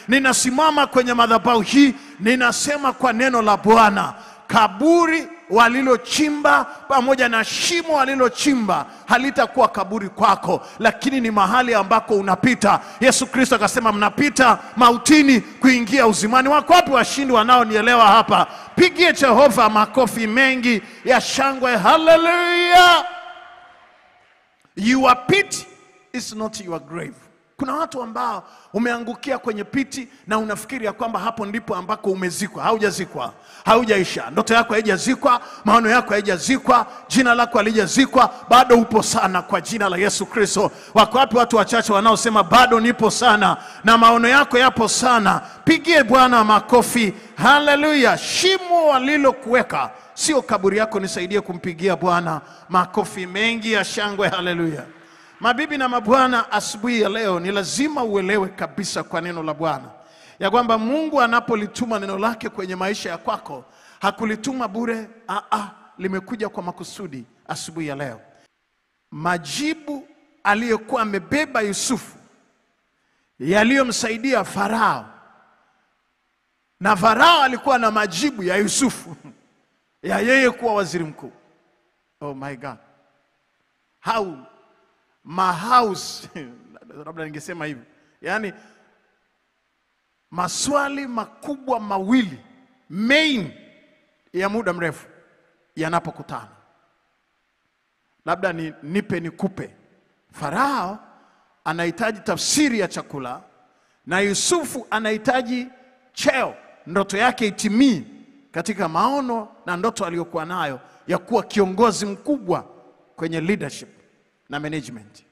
Ninasimama kwenye madhabahu hii, ninasema kwa neno la Bwana, kaburi walilochimba pamoja na shimo walilochimba halitakuwa kaburi kwako, lakini ni mahali ambako unapita. Yesu Kristo akasema mnapita mautini kuingia uzimani. Wako wapi washindi wanaonielewa hapa? Pigie Jehova makofi mengi ya shangwe. Hallelujah. Your pit is not your grave. Kuna watu ambao umeangukia kwenye piti na unafikiri ya kwamba hapo ndipo ambako umezikwa. Haujazikwa, haujaisha. Ndoto yako haijazikwa, maono yako haijazikwa, jina lako halijazikwa, bado upo sana kwa jina la Yesu Kristo. Wako wapi watu wachache wanaosema bado nipo sana na maono yako yapo sana? Pigie Bwana makofi. Hallelujah. Shimo walilokuweka sio kaburi yako. Nisaidie kumpigia Bwana makofi mengi ya shangwe. Hallelujah. Mabibi na mabwana, asubuhi ya leo ni lazima uelewe kabisa kwa neno la Bwana ya kwamba Mungu anapolituma neno lake kwenye maisha ya kwako, hakulituma bure. Limekuja kwa makusudi. Asubuhi ya leo, majibu aliyokuwa amebeba Yusufu yaliyomsaidia Farao, na Farao alikuwa na majibu ya Yusufu ya yeye kuwa waziri mkuu. Oh my God. How mahouse labda ningesema hivi, yani maswali makubwa mawili main ya muda mrefu yanapokutana. Labda nipe nikupe. Farao anahitaji tafsiri ya chakula na Yusufu anahitaji cheo, ndoto yake itimie katika maono na ndoto aliyokuwa nayo ya kuwa kiongozi mkubwa kwenye leadership na management.